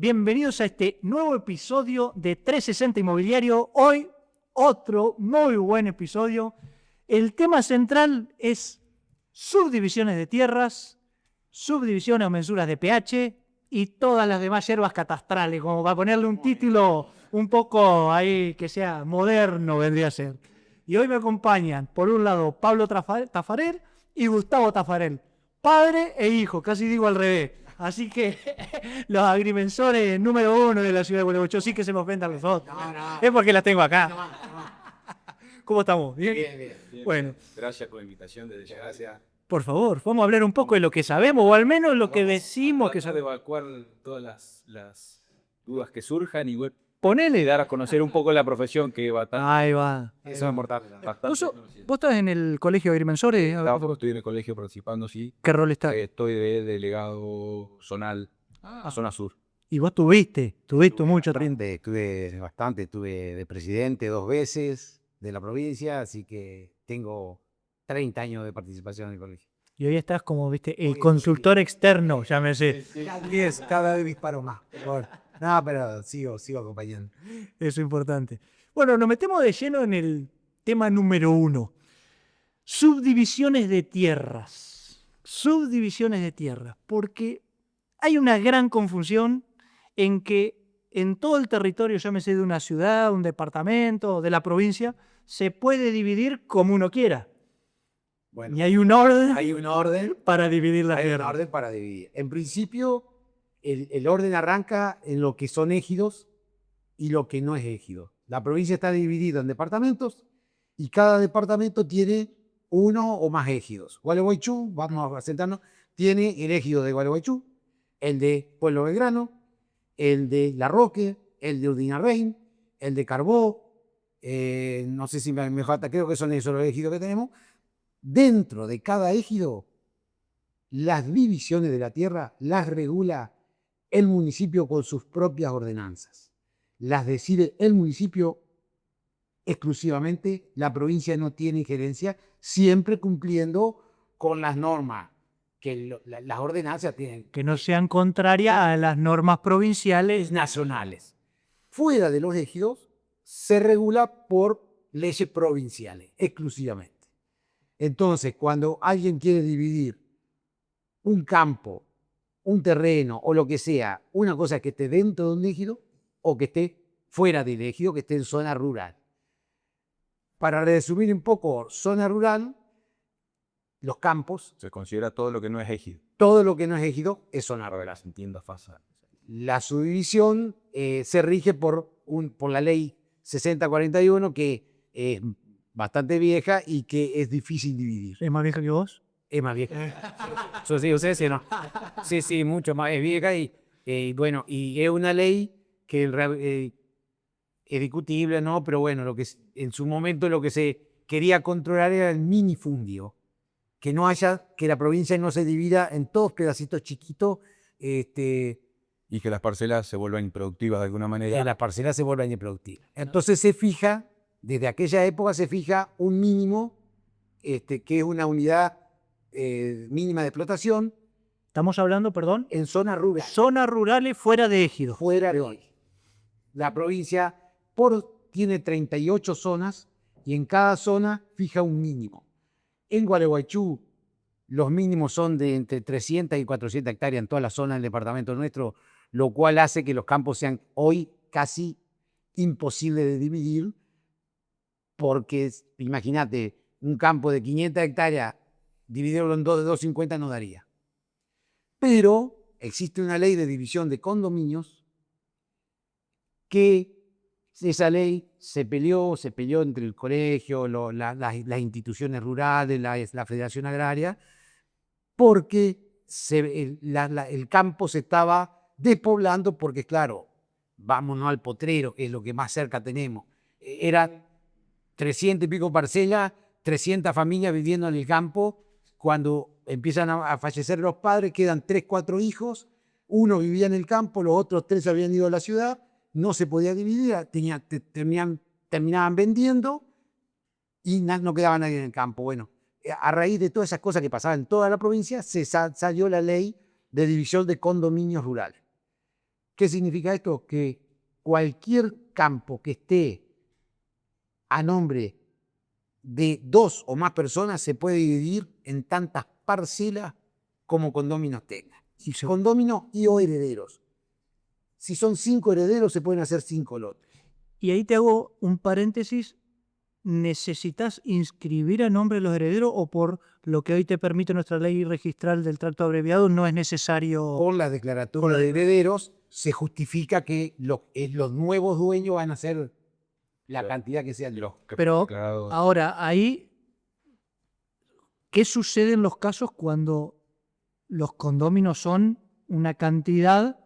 Bienvenidos a este nuevo episodio de 360 Inmobiliario. Hoy otro muy buen episodio. El tema central es subdivisiones de tierras, subdivisiones o mensuras de pH y todas las demás hierbas catastrales, como para ponerle un título un poco ahí que sea moderno vendría a ser. Y hoy me acompañan, por un lado, Pablo Tafarel y Gustavo Tafarel, padre e hijo, casi digo al revés. Así que los agrimensores número uno de la ciudad de Gualeguaychú, sí que se me ofendan los otros. No. Es porque las tengo acá. No. ¿Cómo estamos? ¿Bien? Bien. Bueno. Gracias por la invitación desde ya. Gracias. Por favor, vamos a hablar un poco de lo que sabemos, o al menos lo que decimos que Tratar de sabemos. evacuar todas las dudas que surjan y ponerle y dar a conocer un poco la profesión que va a Ahí va. Eso es importante. ¿Vos estás en el colegio de agrimensores? Estoy en el colegio participando, sí. ¿Qué rol estás? Estoy de delegado zonal a zona sur. Y vos tuviste mucho tiempo. Estuve de presidente 2 veces de la provincia, así que tengo 30 años de participación en el colegio. Y hoy estás como, viste, el consultor externo, llámese. Cada vez disparo más. No, pero sigo acompañando. Eso es importante. Bueno, nos metemos de lleno en el tema número 1. Subdivisiones de tierras. Subdivisiones de tierras. Porque hay una gran confusión en que en todo el territorio, llámese de una ciudad, un departamento, de la provincia, se puede dividir como uno quiera. Bueno, Y hay un orden hay un orden, para dividir la hay un tierra. orden para dividir. En principio, el orden arranca en lo que son ejidos y lo que no es ejido. La provincia está dividida en departamentos y cada departamento tiene uno o más ejidos. Gualeguaychú, vamos a sentarnos, tiene el ejido de Gualeguaychú, el de Pueblo Belgrano, el de La Roque, el de Urdinarrain, el de Carbó, no sé si me falta, creo que son esos los ejidos que tenemos. Dentro de cada ejido, las divisiones de la tierra las regula el municipio con sus propias ordenanzas. Las decide el municipio exclusivamente, la provincia no tiene injerencia, siempre cumpliendo con las normas que las ordenanzas tienen. Que no sean contrarias a las normas provinciales. Nacionales. Fuera de los ejidos se regula por leyes provinciales, exclusivamente. Entonces, cuando alguien quiere dividir un campo, un terreno o lo que sea, una cosa es que esté dentro de un ejido o que esté fuera del ejido, que esté en zona rural. Para resumir un poco, zona rural, los campos, Se considera todo lo que no es ejido. todo lo que no es ejido es zona rural. Entiendo, fasa. La subdivisión se rige por la ley 6041, que es bastante vieja y que es difícil dividir. ¿Es más vieja que vos? Es más vieja. Eso sí, ustedes sí, ¿no? Sí, mucho más. Es vieja y bueno, y es una ley que es discutible, ¿no? Pero bueno, en su momento lo que se quería controlar era el minifundio. Que la provincia no se divida en todos pedacitos chiquitos, Y que las parcelas se vuelvan improductivas de alguna manera. que las parcelas se vuelvan improductivas. Entonces desde aquella época se fija un mínimo, que es una unidad mínima de explotación Estamos hablando, perdón, en zonas rurales. zonas rurales fuera de ejidos. Fuera de hoy. La provincia tiene 38 zonas y en cada zona fija un mínimo. En Gualeguaychú los mínimos son de entre 300 y 400 hectáreas en toda la zona del departamento nuestro, lo cual hace que los campos sean hoy casi imposibles de dividir, porque imagínate, un campo de 500 hectáreas, dividirlo en dos de 250 no daría. Pero existe una ley de división de condominios que esa ley se peleó entre el colegio, las instituciones rurales, la Federación Agraria, porque el campo se estaba despoblando porque, claro, vámonos al Potrero, que es lo que más cerca tenemos. Eran 300 y pico parcelas, 300 familias viviendo en el campo. Cuando empiezan a fallecer los padres, quedan 3, 4 hijos. Uno vivía en el campo, los otros 3 habían ido a la ciudad. No se podía dividir, terminaban vendiendo y no quedaba nadie en el campo. Bueno, a raíz de todas esas cosas que pasaban en toda la provincia, se salió la ley de división de condominios rurales, ¿Qué significa esto? Que cualquier campo que esté a nombre de 2 o más personas se puede dividir en tantas parcelas como condóminos tenga. Condóminos y o herederos. Si son 5 herederos, se pueden hacer 5 lotes. Y ahí te hago un paréntesis. ¿Necesitas inscribir a nombre de los herederos o por lo que hoy te permite nuestra ley registral del tracto abreviado no es necesario? Con la declaratoria de herederos se justifica que los nuevos dueños van a ser la cantidad que sea. Los que Pero declarados. ahora, ahí, ¿qué sucede en los casos cuando los condóminos son una cantidad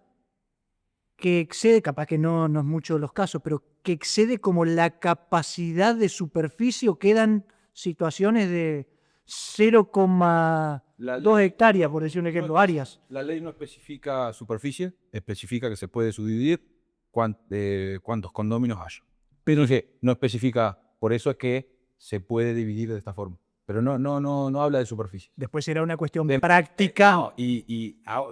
que excede, capaz que no es mucho los casos, pero que excede como la capacidad de superficie o quedan situaciones de 0,2 hectáreas, por decir un ejemplo, áreas? La ley no especifica superficie, especifica que se puede subdividir cuántos condóminos haya. Pero no especifica, por eso es que se puede dividir de esta forma. Pero no habla de superficie. Después será una cuestión práctica. No,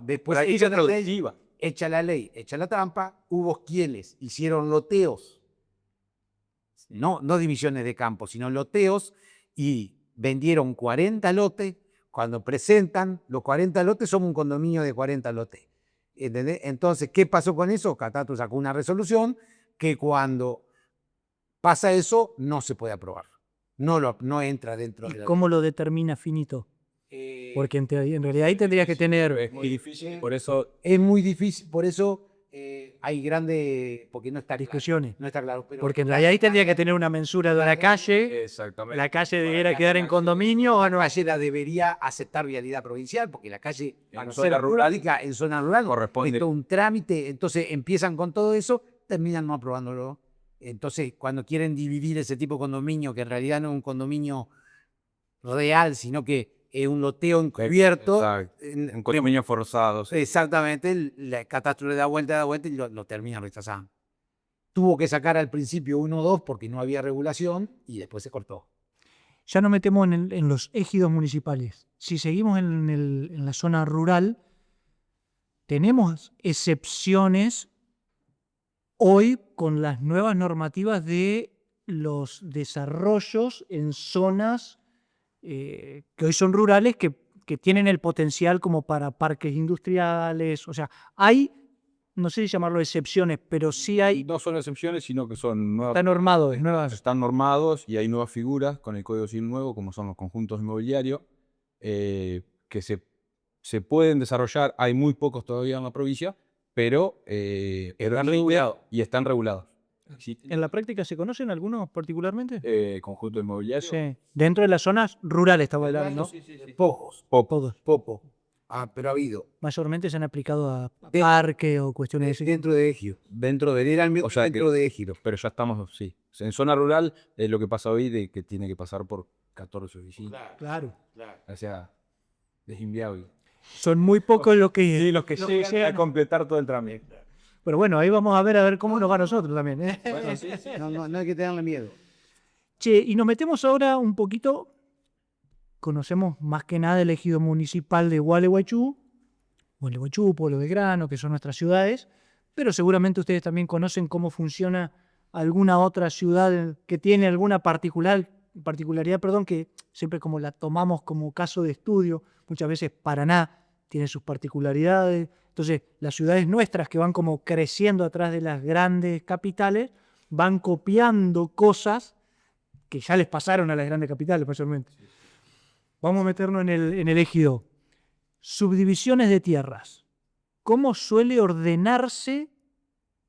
Después práctica hecha la ley, productiva. hecha la ley, hecha la trampa, hubo quienes hicieron loteos, no divisiones de campo, sino loteos, y vendieron 40 lotes. Cuando presentan los 40 lotes, son un condominio de 40 lotes. ¿Entendés? Entonces, ¿qué pasó con eso? Catato sacó una resolución que cuando pasa eso, no se puede aprobar. No entra dentro de ¿Y la cómo lo determina finito? Porque en realidad ahí tendrías que tener... Es muy difícil, por eso Es muy difícil, por eso hay grandes, porque no está discusiones. claro, no está claro. Pero Porque en realidad ahí tendría que tener una mensura de la calle. exactamente. La calle debiera quedar en condominio o no. la calle debería aceptar vialidad provincial, porque la calle, En para zona ser rural, pública, en zona rural, corresponde. es todo un trámite. Entonces empiezan con todo eso, terminan no aprobándolo. Entonces, cuando quieren dividir ese tipo de condominio, que en realidad no es un condominio real, sino que es un loteo encubierto. Exacto. En condominios forzados. Exactamente, la catástrofe le da vuelta y lo termina rechazando. Tuvo que sacar al principio 1 o 2 porque no había regulación y después se cortó. Ya nos metemos en los ejidos municipales. Si seguimos en la zona rural, tenemos excepciones hoy con las nuevas normativas de los desarrollos en zonas que hoy son rurales que tienen el potencial como para parques industriales. O sea, hay, no sé si llamarlo excepciones, pero sí hay, No son excepciones, sino que son nuevas. está normado, es nuevas. Están normados y hay nuevas figuras con el Código Civil nuevo, como son los conjuntos inmobiliarios, que se pueden desarrollar. Hay muy pocos todavía en la provincia, pero están regulados. Y están regulados. Sí. ¿En la práctica se conocen algunos particularmente? Conjunto inmobiliario. Sí. Dentro de las zonas rurales estaba hablando, ¿no? Sí. Pocos, Todos. poco. Pero ha habido. Mayormente se han aplicado a parque o cuestiones de ese. Dentro de Ejido. Dentro de Ejido. Pero ya estamos, sí. En zona rural es lo que pasa hoy, de que tiene que pasar por 14 oficinas. Claro. O sea, es inviable. Son muy pocos los que llegan a completar todo el trámite. Pero bueno, ahí vamos a ver cómo nos va a nosotros también. Bueno, sí. No hay que tenerle miedo. Che, y nos metemos ahora un poquito, conocemos más que nada el ejido municipal de Gualeguaychú, Pueblo Belgrano, que son nuestras ciudades, pero seguramente ustedes también conocen cómo funciona alguna otra ciudad que tiene alguna particularidad, que siempre como la tomamos como caso de estudio, muchas veces Paraná tiene sus particularidades. Entonces, las ciudades nuestras que van como creciendo atrás de las grandes capitales, van copiando cosas que ya les pasaron a las grandes capitales, mayormente. Sí. Vamos a meternos en el ejido. Subdivisiones de tierras. ¿Cómo suele ordenarse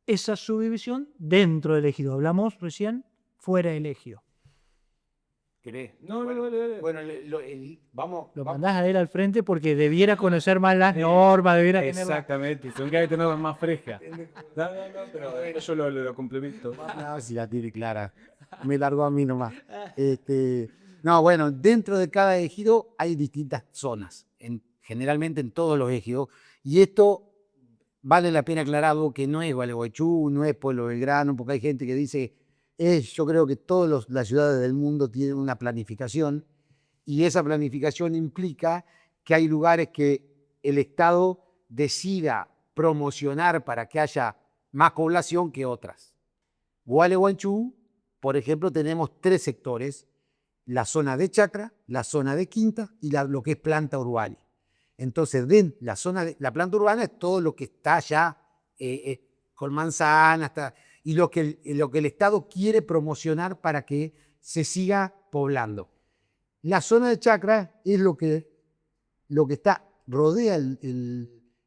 esa subdivisión dentro del ejido? Hablamos recién fuera del ejido. ¿Querés? No. Bueno, vamos. Lo mandás a él al frente porque debiera conocer más las normas, debiera tener. Exactamente, son que hay que tenerlas más frescas. No, pero yo lo complemento. No, si la tiene clara. Me largó a mí nomás. No, bueno, dentro de cada ejido hay distintas zonas, generalmente en todos los ejidos. Y esto vale la pena aclararlo, que no es Gualeguaychú, no es Pueblo Belgrano, porque hay gente que dice... yo creo que todas las ciudades del mundo tienen una planificación y esa planificación implica que hay lugares que el Estado decida promocionar para que haya más población que otras. Gualeguaychú, por ejemplo, tenemos 3 sectores: la zona de chacra, la zona de quinta y lo que es planta urbana. Entonces, la zona de la planta urbana es todo lo que está ya con manzanas, y lo que el Estado quiere promocionar para que se siga poblando. La zona de chacra es lo que rodea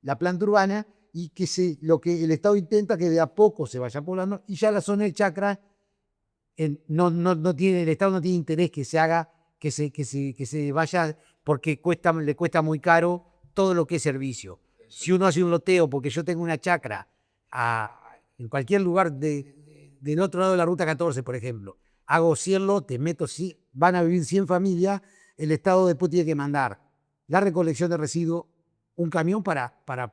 la planta urbana, y lo que el Estado intenta que de a poco se vaya poblando, y ya la zona de chacra el Estado no tiene interés que se haga, que se vaya, porque le cuesta muy caro todo lo que es servicio. Si uno hace un loteo, porque yo tengo una chacra en cualquier lugar del otro lado de la ruta 14, por ejemplo, hago 100 lotes, van a vivir 100 familias, el Estado después tiene que mandar la recolección de residuos, un camión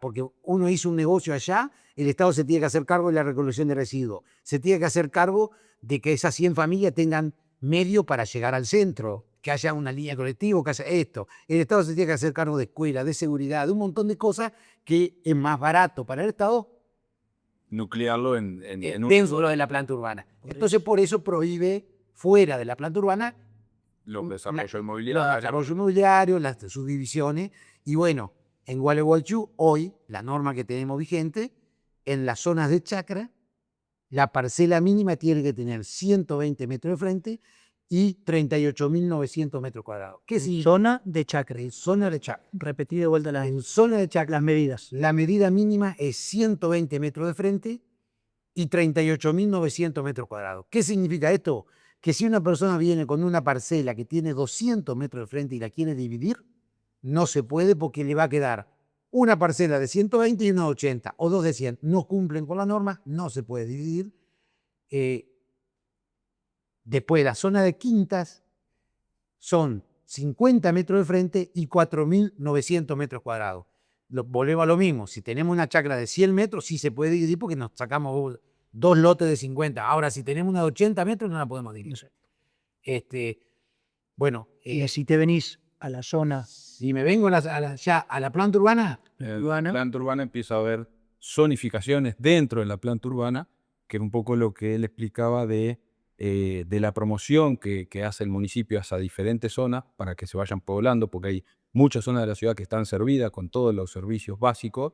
porque uno hizo un negocio allá, el Estado se tiene que hacer cargo de la recolección de residuos, se tiene que hacer cargo de que esas 100 familias tengan medio para llegar al centro, que haya una línea colectiva, que haya esto. El Estado se tiene que hacer cargo de escuelas, de seguridad, de un montón de cosas que es más barato para el Estado nuclearlo en dentro de la planta urbana. Entonces, por eso prohíbe fuera de la planta urbana los desarrollos los inmobiliarios. desarrollos inmobiliarios, las subdivisiones. Y bueno, en Gualeguaychú, hoy, la norma que tenemos vigente, en las zonas de chacra, la parcela mínima tiene que tener 120 metros de frente y 38.900 metros cuadrados. ¿Qué significa? Zona de chacra. Zona de chacra. Repetí de vuelta En zona de chacra, las medidas. la medida mínima es 120 metros de frente y 38.900 metros cuadrados. ¿Qué significa esto? Que si una persona viene con una parcela que tiene 200 metros de frente y la quiere dividir, no se puede, porque le va a quedar una parcela de 120 y una de 80, o 2 de 100. No cumplen con la norma, no se puede dividir. Después, la zona de quintas son 50 metros de frente y 4.900 metros cuadrados. Volvemos a lo mismo. Si tenemos una chacra de 100 metros, sí se puede dividir, porque nos sacamos 2 lotes de 50. Ahora, si tenemos una de 80 metros, no la podemos dividir. Bueno, y si te venís a la zona, si me vengo ya a la planta urbana, la planta urbana empieza a haber zonificaciones dentro de la planta urbana, que era un poco lo que él explicaba de la promoción que hace el municipio hacia diferentes zonas para que se vayan poblando, porque hay muchas zonas de la ciudad que están servidas con todos los servicios básicos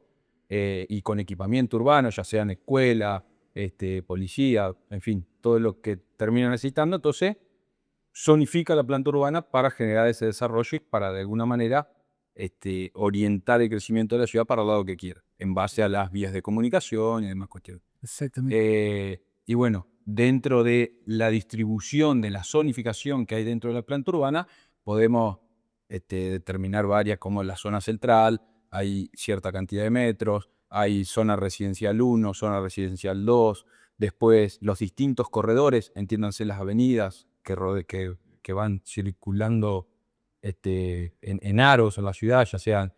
y con equipamiento urbano, ya sean escuela, policía, en fin, todo lo que termina necesitando. Entonces, zonifica la planta urbana para generar ese desarrollo y para de alguna manera orientar el crecimiento de la ciudad para el lado que quiera, en base a las vías de comunicación y demás cuestiones. Exactamente. Y bueno, dentro de la distribución de la zonificación que hay dentro de la planta urbana, podemos determinar varias, como la zona central, hay cierta cantidad de metros, hay zona residencial 1, zona residencial 2, después los distintos corredores, entiéndanse las avenidas que van circulando en aros en la ciudad, ya sean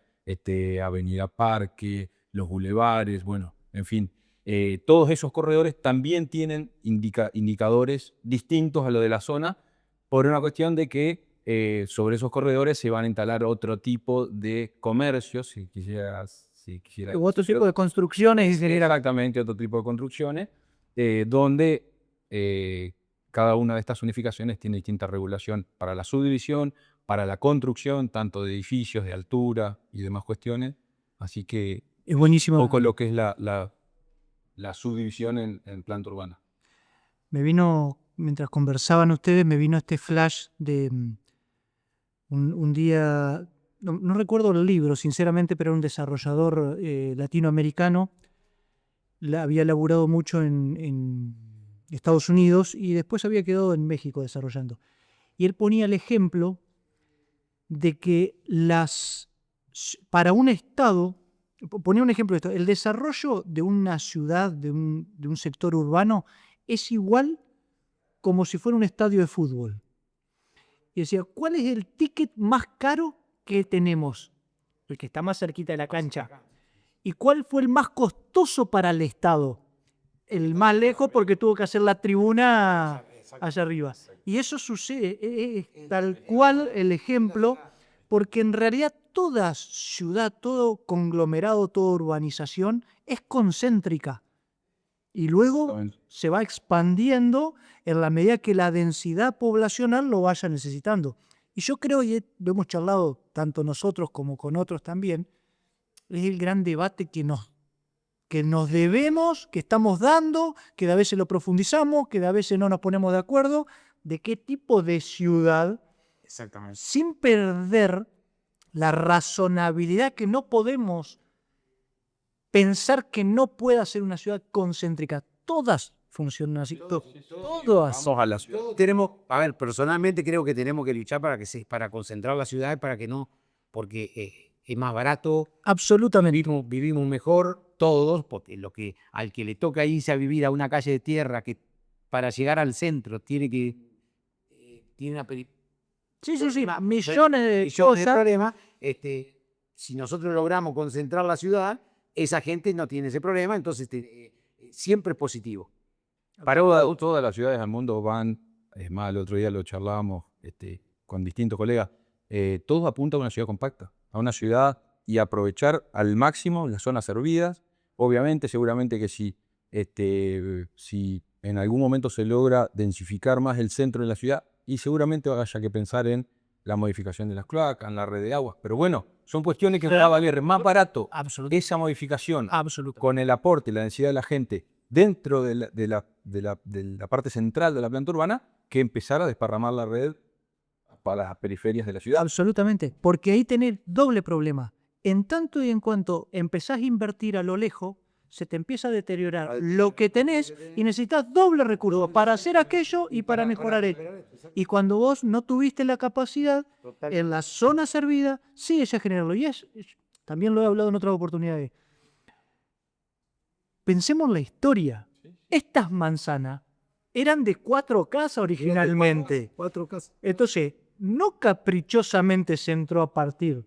Avenida Parque, los bulevares, bueno, en fin. Todos esos corredores también tienen indicadores distintos a lo de la zona, por una cuestión de que sobre esos corredores se van a instalar otro tipo de comercios, si quisiera Otro tipo de construcciones. Exactamente, otro tipo de construcciones, donde cada una de estas zonificaciones tiene distinta regulación para la subdivisión, para la construcción, tanto de edificios, de altura y demás cuestiones. Así que es buenísimo. Un poco lo que es la subdivisión en planta urbana. Me vino, mientras conversaban ustedes, me vino este flash de un día, no recuerdo el libro, sinceramente, pero era un desarrollador latinoamericano. Había laburado mucho en Estados Unidos y después había quedado en México desarrollando. Y él ponía el ejemplo de que para un Estado, ponía un ejemplo de esto, el desarrollo de una ciudad, de un sector urbano, es igual como si fuera un estadio de fútbol. Y decía, ¿cuál es el ticket más caro que tenemos? El que está más cerquita de la cancha. ¿Y cuál fue el más costoso para el Estado? El más lejos, porque tuvo que hacer la tribuna allá arriba. Y eso sucede, es tal cual el ejemplo porque en realidad toda ciudad, todo conglomerado, toda urbanización es concéntrica y luego Exactamente. se va expandiendo en la medida que la densidad poblacional lo vaya necesitando. Y yo creo, y lo hemos charlado tanto nosotros como con otros también, es el gran debate que nos debemos, que estamos dando, que de a veces lo profundizamos, que de a veces no nos ponemos de acuerdo, de qué tipo de ciudad, Exactamente. sin perder la razonabilidad, que no podemos pensar que no pueda ser una ciudad concéntrica. Todas funcionan así. Todas. Vamos a la ciudad. Tenemos, a ver, personalmente creo que tenemos que luchar para concentrar la ciudad, para que no, porque es más barato, Absolutamente. vivimos mejor todos, porque al que le toca irse a vivir a una calle de tierra que para llegar al centro tiene una Sí, sí, sí. Millones Millones de de cosas. problemas. Si nosotros logramos concentrar la ciudad, esa gente no tiene ese problema, entonces siempre es positivo. Todas las ciudades del mundo van, es más, el otro día lo charlábamos con distintos colegas, todos apuntan a una ciudad compacta, a una ciudad y aprovechar al máximo las zonas servidas. Obviamente, seguramente que si en algún momento se logra densificar más el centro de la ciudad, y seguramente haya que pensar en la modificación de las cloacas, en la red de aguas. Pero bueno, son cuestiones que va a valer más barato esa modificación con el aporte y la densidad de la gente dentro de la parte central de la planta urbana, que empezar a desparramar la red para las periferias de la ciudad. Absolutamente. Porque ahí tenés doble problema. En tanto y en cuanto empezás a invertir a lo lejos, se te empieza a deteriorar lo que tenés y necesitas doble recurso para hacer aquello y para mejorar esto. Y cuando vos no tuviste la capacidad en la zona servida, sí, ella generarlo. Y también lo he hablado en otras oportunidades. Pensemos en la historia. Estas manzanas eran de 4 casas originalmente. 4 casas. Entonces, no caprichosamente se entró a partir.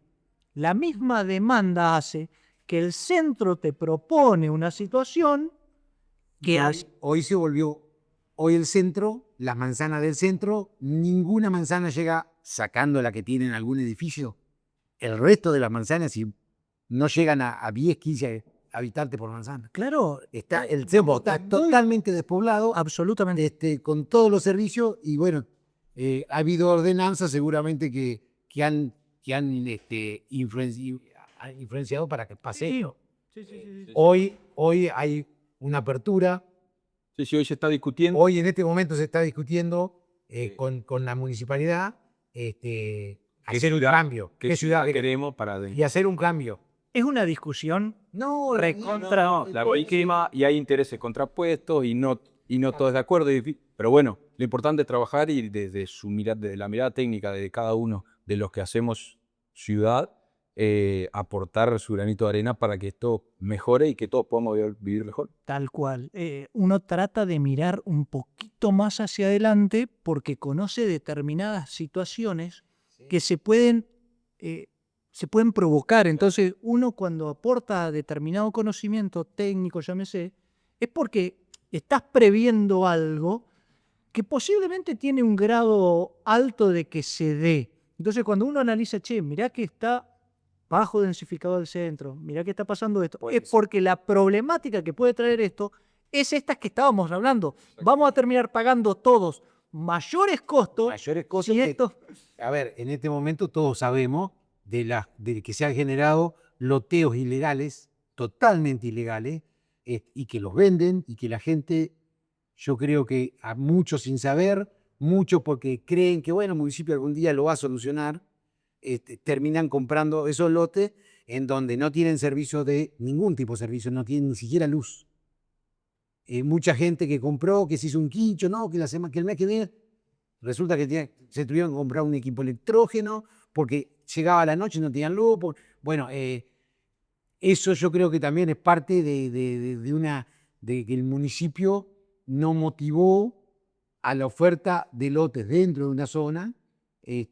La misma demanda hace que el centro te propone una situación que Hoy se volvió, hoy el centro, las manzanas del centro, ninguna manzana llega, sacando la que tiene en algún edificio, el resto de las manzanas no llegan a 10, 15 habitantes por manzana. Claro, El centro está totalmente despoblado, absolutamente. con todos los servicios, y bueno, ha habido ordenanzas seguramente que han influenciado para que pase Sí. esto. Sí. Hoy hay una apertura. Sí, hoy se está discutiendo. Hoy en este momento se está discutiendo Sí. con la municipalidad hacer un ciudad- cambio. ¿Qué ciudad queremos para Y hacer un cambio. Es una discusión No, recontra la clima, y hay intereses contrapuestos y no todos de acuerdo. Pero bueno, lo importante es trabajar y desde desde la mirada técnica de cada uno de los que hacemos ciudad, aportar su granito de arena para que esto mejore y que todos podamos vivir mejor. tal cual. Uno trata de mirar un poquito más hacia adelante porque conoce determinadas situaciones que se pueden provocar. Entonces, uno cuando aporta determinado conocimiento técnico, llámese, es porque estás previendo algo que posiblemente tiene un grado alto de que se dé. Entonces, cuando uno analiza, mirá que está bajo densificado el centro, mirá que está pasando esto, es porque la problemática que puede traer esto es esta que estábamos hablando. Vamos a terminar pagando todos mayores costos. Mayores cosas si que- esto... A ver, en este momento todos sabemos de que se han generado loteos ilegales, totalmente ilegales, y que los venden, y que la gente, yo creo que a muchos sin saber, muchos porque creen que, bueno, el municipio algún día lo va a solucionar, terminan comprando esos lotes en donde no tienen servicio de ningún tipo de servicio, no tienen ni siquiera luz. Mucha gente que compró, que se hizo un quincho, no, que el mes que viene, resulta que se tuvieron que comprar un equipo electrógeno porque llegaba la noche y no tenían luz. Bueno, eso yo creo que también es parte de que el municipio no motivó a la oferta de lotes dentro de una zona, y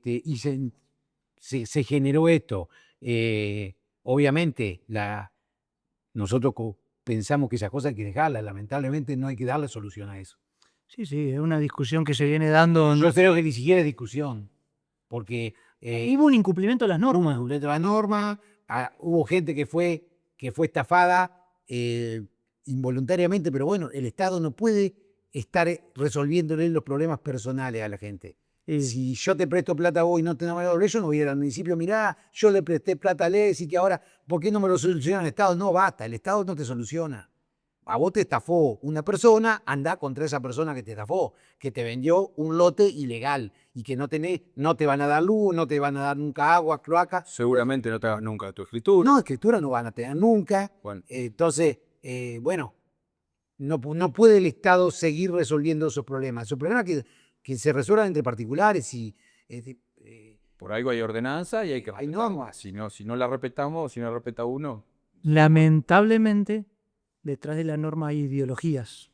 se generó esto. Obviamente, nosotros pensamos que esas cosas hay que dejarlas, lamentablemente no hay que darle solución a eso. Sí, es una discusión que se viene dando. Yo creo que ni siquiera es discusión, porque Hubo un incumplimiento de las normas. de la norma, hubo gente que fue estafada involuntariamente, pero bueno, el Estado no puede estar resolviéndole los problemas personales a la gente. Si yo te presto plata a vos y no te doy yo no voy a ir al municipio, mirá, yo le presté plata a Alexis, que ahora, ¿por qué no me lo soluciona el Estado? No, basta, el Estado no te soluciona. A vos te estafó una persona, anda contra esa persona que te estafó, que te vendió un lote ilegal y que no te van a dar luz, no te van a dar nunca agua, cloaca. Seguramente no te hagas nunca tu escritura. No, escritura no van a tener nunca. Bueno. Entonces, bueno, no puede el Estado seguir resolviendo esos problemas. Esos problemas que se resuelvan entre particulares y... Por algo hay ordenanza y hay que hay respetarla. normas. Si no la respetamos, si no la respeta uno, Lamentablemente, detrás de la norma hay ideologías.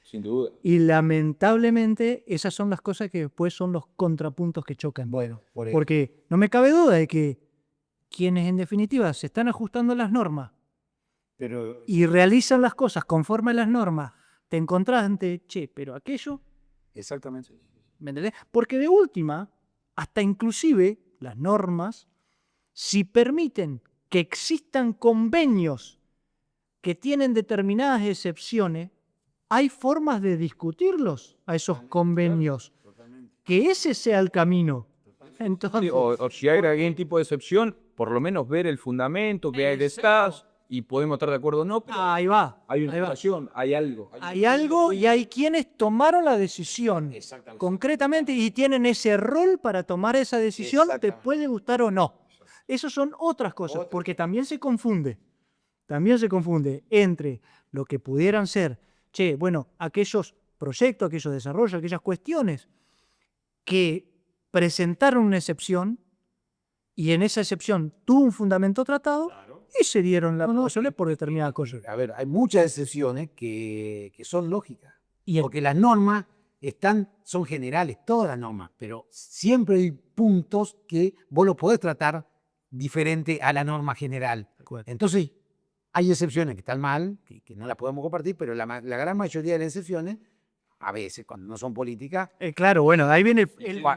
sin duda. Y lamentablemente esas son las cosas que después son los contrapuntos que chocan. Bueno, por eso. Porque no me cabe duda de que quienes en definitiva se están ajustando a las normas Pero, y realizan las cosas conforme a las normas, te encontrás ante, che, pero aquello, exactamente. ¿me entendés? Porque de última, hasta inclusive las normas, si permiten que existan convenios que tienen determinadas excepciones, hay formas de discutirlos a esos convenios. Que ese sea el camino. Entonces, O si hay algún tipo de excepción, por lo menos ver el fundamento que hay detrás y podemos estar de acuerdo o no, pero ahí va. hay una ahí va. situación, hay algo. Hay algo y hay quienes tomaron la decisión concretamente y tienen ese rol para tomar esa decisión, te puede gustar o no. Esas son otras cosas, porque también se confunde entre lo que pudieran ser, aquellos proyectos, aquellos desarrollos, aquellas cuestiones que presentaron una excepción y en esa excepción tuvo un fundamento tratado y se dieron las razones por determinadas cosas. A ver, hay muchas excepciones que son lógicas. Y Porque las normas son generales, todas las normas, pero siempre hay puntos que vos los podés tratar diferente a la norma general. Entonces, hay excepciones que están mal, que no las podemos compartir, pero la gran mayoría de las excepciones, a veces, cuando no son políticas... claro, bueno, ahí viene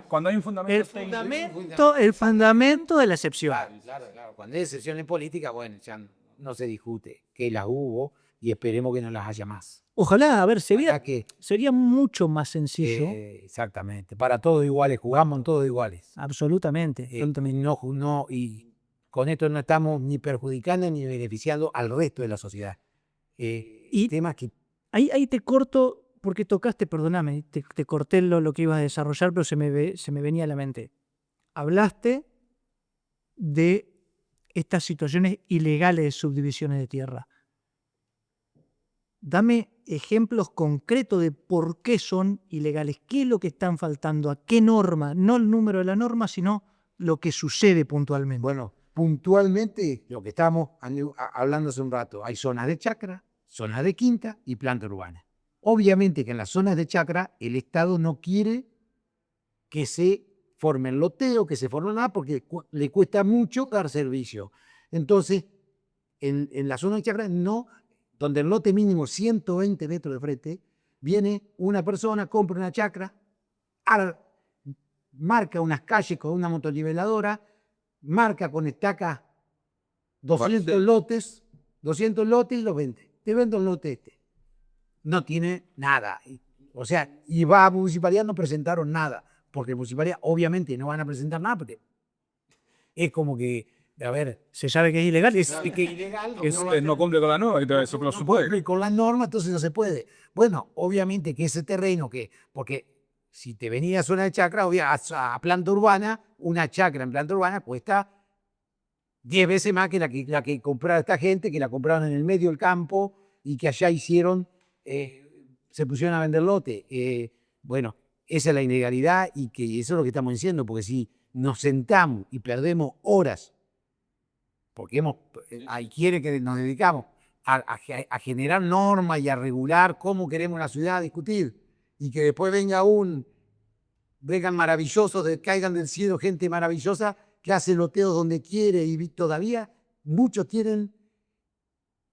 Cuando hay un fundamento el fundamento de la excepción. Claro. Cuando hay excepciones políticas, bueno, ya no se discute que las hubo y esperemos que no las haya más. Ojalá, a ver, Que, sería mucho más sencillo. Exactamente, para todos iguales, jugamos todos iguales. Absolutamente. Y con esto no estamos ni perjudicando ni beneficiando al resto de la sociedad. Y temas que... Ahí te corto, porque tocaste, perdóname, te corté lo que ibas a desarrollar, pero se me venía a la mente. Hablaste de estas situaciones ilegales de subdivisiones de tierra. Dame ejemplos concretos de por qué son ilegales, qué es lo que están faltando, a qué norma, no el número de la norma, sino lo que sucede puntualmente. Bueno, puntualmente, lo que estamos hablando hace un rato, hay zonas de chacra, zonas de quinta y planta urbana. Obviamente que en las zonas de chacra el Estado no quiere que se formen loteo, que se formen nada, porque le cuesta mucho dar servicio. Entonces, en la zona de chacra no... donde el lote mínimo es 120 metros de frente, viene una persona, compra una chacra, marca unas calles con una motoniveladora, marca con estaca 200 lotes y los vende. Te vendo el lote este. No tiene nada. O sea, y va a municipalidad, no presentaron nada, porque municipalidad obviamente no van a presentar nada, porque es como que, a ver, se sabe que es ilegal. Es ilegal. no cumple con la norma, entonces eso no se puede. Con la norma, entonces no se puede. Bueno, obviamente que ese terreno porque si te venía a zona de chacra, a planta urbana, una chacra en planta urbana cuesta 10 veces más que la que comprara esta gente, que la compraron en el medio del campo y que allá se pusieron a vender lote. Bueno, esa es la ilegalidad y que eso es lo que estamos diciendo, porque si nos sentamos y perdemos horas, porque ahí quiere que nos dedicamos a generar normas y a regular cómo queremos la ciudad, a discutir, y que después vengan maravillosos, caigan del cielo gente maravillosa que hace loteos donde quiere y todavía muchos tienen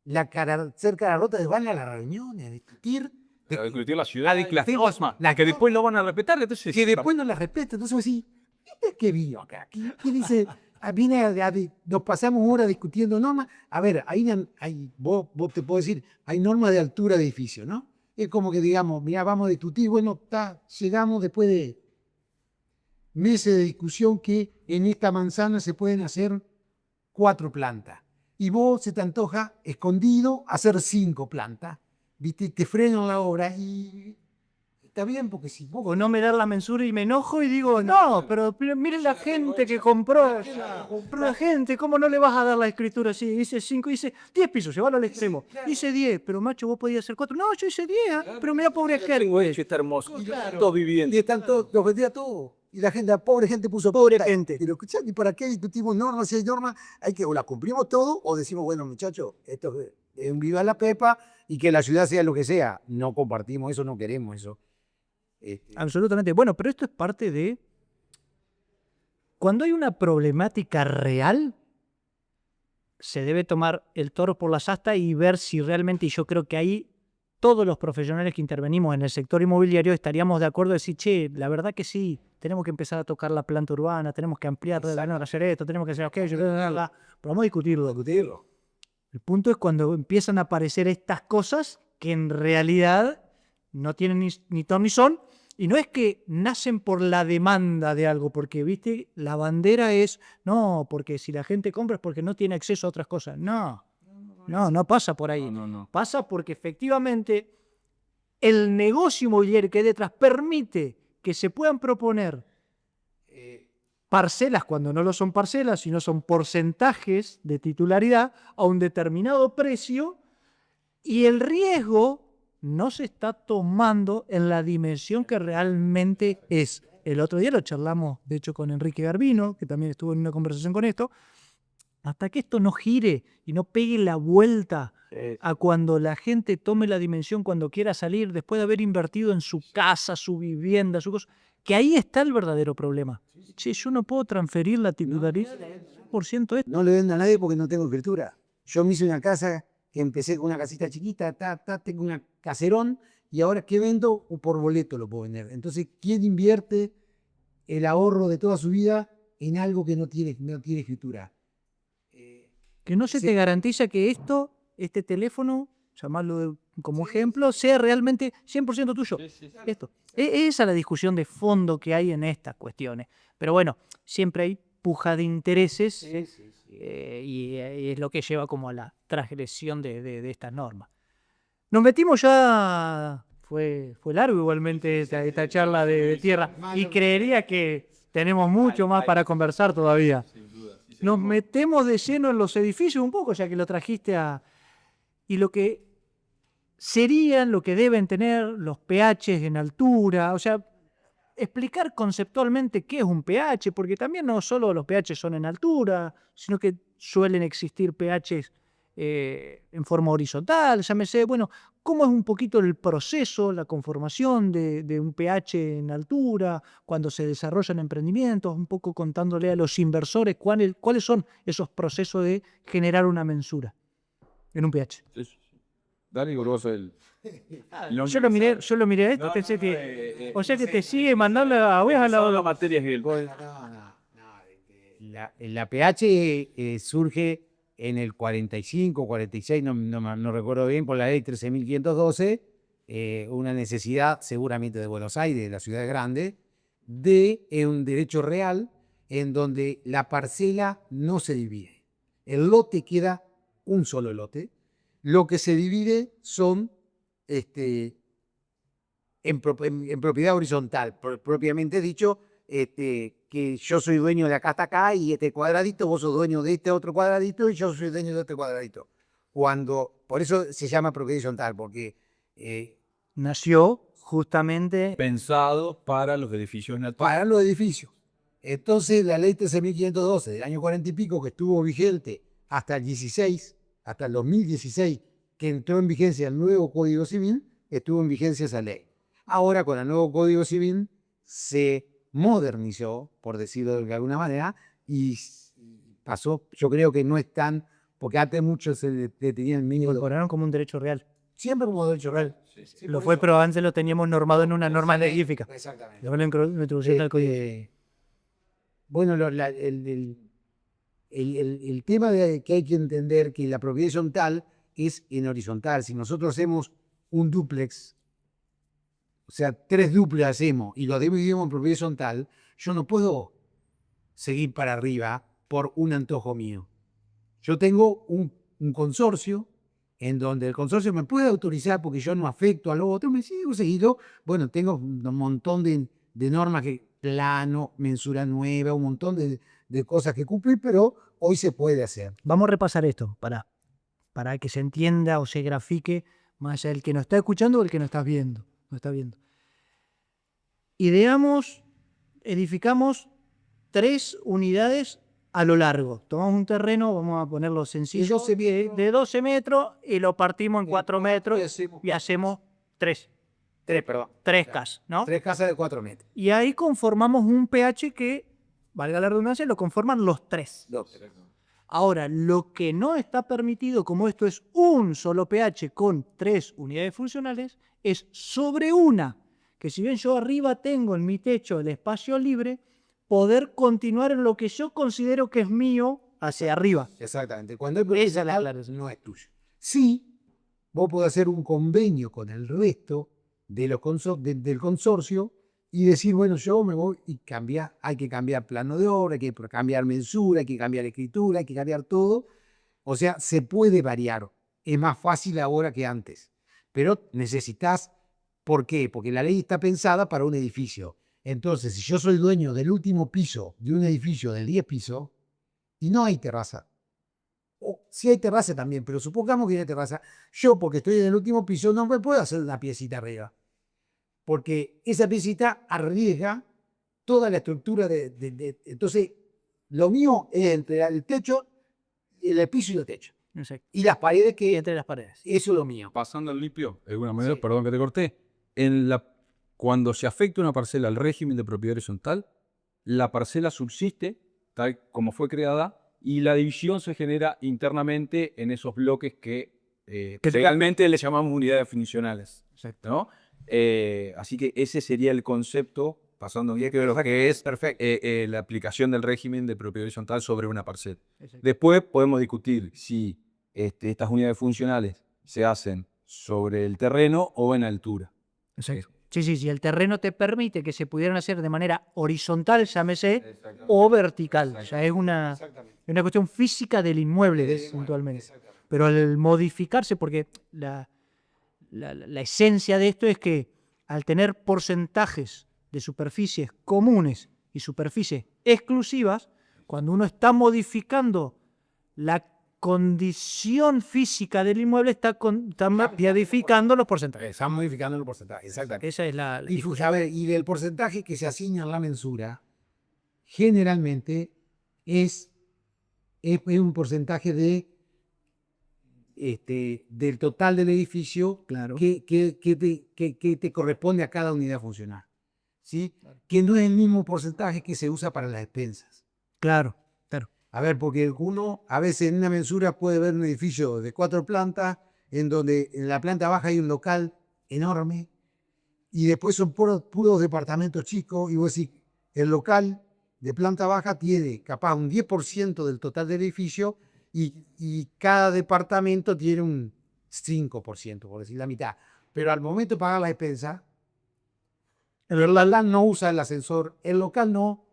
la cara cerca de la rota, van a las reuniones a discutir. A discutir la ciudad, que después no van a respetar. Entonces, que después no las respetan. Entonces, sí, ¿Este qué vino acá? ¿Qué dice? Nos pasamos horas discutiendo normas. A ver, vos te puedo decir, hay normas de altura de edificio, ¿no? Es como que digamos, mira, vamos a discutir, bueno, llegamos después de meses de discusión que en esta manzana se pueden hacer 4 plantas. Y vos se te antoja, escondido, hacer 5 plantas. ¿Viste? Te frenan la obra y está bien, porque si vos... O no me dan la mensura y me enojo y digo, no, pero miren la gente que compró. La gente, ¿cómo no le vas a dar la escritura así? Hice 5, hice 10 pisos, llevarlo al extremo. Hice 10, pero macho, vos podías hacer 4. No, yo hice 10, pero mira, pobre gente. Tengo hecho, está hermoso. Todos viviendo. Y están todos, los vendía todo. Y la pobre gente puso... Pobre gente. Pero escuchá, ¿y para qué discutimos normas? Si hay normas, hay que o las cumplimos todo o decimos, bueno, muchachos, esto es un viva la pepa y que la ciudad sea lo que sea. No compartimos eso, no queremos eso. Absolutamente. Bueno, pero esto es parte de... Cuando hay una problemática real, se debe tomar el toro por las astas y ver si realmente, y yo creo que ahí todos los profesionales que intervenimos en el sector inmobiliario estaríamos de acuerdo en decir, che, la verdad que sí, tenemos que empezar a tocar la planta urbana, tenemos que ampliar, hacer esto, tenemos que hacer aquello, pero vamos a discutirlo. El punto es cuando empiezan a aparecer estas cosas que en realidad no tienen ni ton ni son, y no es que nacen por la demanda de algo, porque, viste, la bandera es, no, porque si la gente compra es porque no tiene acceso a otras cosas. No pasa por ahí. No. Pasa porque efectivamente el negocio inmobiliario que hay detrás permite que se puedan proponer parcelas cuando no lo son parcelas, sino son porcentajes de titularidad a un determinado precio, y el riesgo no se está tomando en la dimensión que realmente es. El otro día lo charlamos, de hecho, con Enrique Garbino, que también estuvo en una conversación con esto, hasta que esto no gire y no pegue la vuelta a cuando la gente tome la dimensión cuando quiera salir, después de haber invertido en su casa, su vivienda, su cosa, que ahí está el verdadero problema. Che, yo no puedo transferir la titularidad del 100% esto. No le vendo a nadie porque no tengo escritura. Yo me hice una casa que empecé con una casita chiquita, tengo una caserón, y ahora que vendo, por boleto lo puedo vender. Entonces, ¿quién invierte el ahorro de toda su vida en algo que no tiene escritura? Que no se te garantiza que este teléfono, llamarlo como ejemplo, sea realmente 100% tuyo. Esto. Esa es la discusión de fondo que hay en estas cuestiones. Pero bueno, siempre hay puja de intereses y es lo que lleva como a la transgresión de estas normas. Nos metimos ya, fue largo igualmente esta charla de tierra, y creería que tenemos mucho más para conversar todavía. Nos metemos de lleno en los edificios un poco, ya que lo trajiste y lo que serían, lo que deben tener los pHs en altura, o sea, explicar conceptualmente qué es un pH, porque también no solo los pHs son en altura, sino que suelen existir pHs en forma horizontal, llámese, bueno, cómo es un poquito el proceso, la conformación de un pH en altura, cuando se desarrollan emprendimientos, un poco contándole a los inversores cuáles son esos procesos de generar una mensura en un pH. Dale, Gorgoso, Yo lo miré a esto, pensé que, o sea que te sigue mandando a La materia es La pH surge en el 45, 46, no recuerdo bien, por la ley 13.512, una necesidad seguramente de Buenos Aires, de la ciudad grande, de un derecho real en donde la parcela no se divide. El lote queda un solo lote. Lo que se divide son en propiedad horizontal, propiamente dicho, que yo soy dueño de acá hasta acá y este cuadradito, vos sos dueño de este otro cuadradito y yo soy dueño de este cuadradito. Por eso se llama propiedad horizontal, porque nació justamente pensado para los edificios naturales. para los edificios. Entonces la ley 13.512 del año 40 y pico, que estuvo vigente hasta el 16, hasta el 2016, que entró en vigencia el nuevo Código Civil, estuvo en vigencia esa ley. Ahora con el nuevo Código Civil se modernizó, por decirlo de alguna manera, y pasó, yo creo que no es tan, porque antes muchos se tenían el mínimo. incorporaron como un derecho real. Siempre como derecho real. Sí, Lo fue, pero antes lo teníamos normado en una norma específica. Exactamente. Luego lo introducieron al código. Bueno, el tema que hay que entender que la propiedad horizontal es en horizontal. Si nosotros hacemos un dúplex, o sea, 3 dúplex hacemos y lo dividimos en propiedad horizontal, yo no puedo seguir para arriba por un antojo mío. Yo tengo un consorcio en donde el consorcio me puede autorizar porque yo no afecto al otro, me sigo seguido. Bueno, tengo un montón de normas que plano, mensura nueva, un montón de cosas que cumplir, pero hoy se puede hacer. Vamos a repasar esto para que se entienda o se grafique más allá del que nos está escuchando o el que nos está viendo. Ideamos, edificamos 3 unidades a lo largo. Tomamos un terreno, vamos a ponerlo sencillo, de 12 metros y lo partimos en 4 metros y hacemos 3 casas, ¿no? 3 casas de 4 metros. Y ahí conformamos un pH que, valga la redundancia, lo conforman los 3. Ahora, lo que no está permitido, como esto es un solo pH con 3 unidades funcionales, es sobre una, que si bien yo arriba tengo en mi techo el espacio libre, poder continuar en lo que yo considero que es mío hacia arriba. Exactamente. Cuando es personal, no es tuyo. Sí, vos podés hacer un convenio con el resto de los del consorcio y decir, bueno, yo me voy y hay que cambiar plano de obra, hay que cambiar mensura, hay que cambiar escritura, hay que cambiar todo. O sea, se puede variar. Es más fácil ahora que antes. Pero necesitas, ¿por qué? Porque la ley está pensada para un edificio. Entonces, si yo soy dueño del último piso de un edificio de 10 pisos y no hay terraza, o sí hay terraza también, pero supongamos que hay terraza, yo porque estoy en el último piso no me puedo hacer una piecita arriba, porque esa piecita arriesga toda la estructura entonces, lo mío es entre el techo, el piso y el techo. Exacto. Y las paredes Y entre las paredes. Eso es lo mío. Pasando al limpio, de alguna manera, Sí. perdón que te corté, cuando se afecta una parcela al régimen de propiedad horizontal, la parcela subsiste tal como fue creada y la división se genera internamente en esos bloques que legalmente le llamamos unidades funcionales. Exacto. ¿No? Así que ese sería el concepto, pasando bien que es la aplicación del régimen de propiedad horizontal sobre una parcela. Exacto. Después podemos discutir si estas unidades funcionales se hacen sobre el terreno o en altura. Exacto. Sí, el terreno te permite que se pudieran hacer de manera horizontal, llámese, o vertical. Ya es una cuestión física del inmueble, puntualmente. Pero al modificarse, porque la esencia de esto es que al tener porcentajes de superficies comunes y superficies exclusivas, cuando uno está modificando la condición física del inmueble, está modificando los porcentajes. Están modificando el porcentaje, exactamente. Esa es la Y del porcentaje que se asigna a la mensura, generalmente es un porcentaje del total del edificio Claro. que te corresponde a cada unidad funcional. ¿Sí? Claro. Que no es el mismo porcentaje que se usa para las expensas. Claro. A ver, porque uno a veces en una mensura puede ver un edificio de 4 plantas, en donde en la planta baja hay un local enorme, y después son puros departamentos chicos, y vos decís, el local de planta baja tiene capaz un 10% del total del edificio, y cada departamento tiene un 5%, por decir la mitad. Pero al momento de pagar la expensa, el local no usa el ascensor, el local no,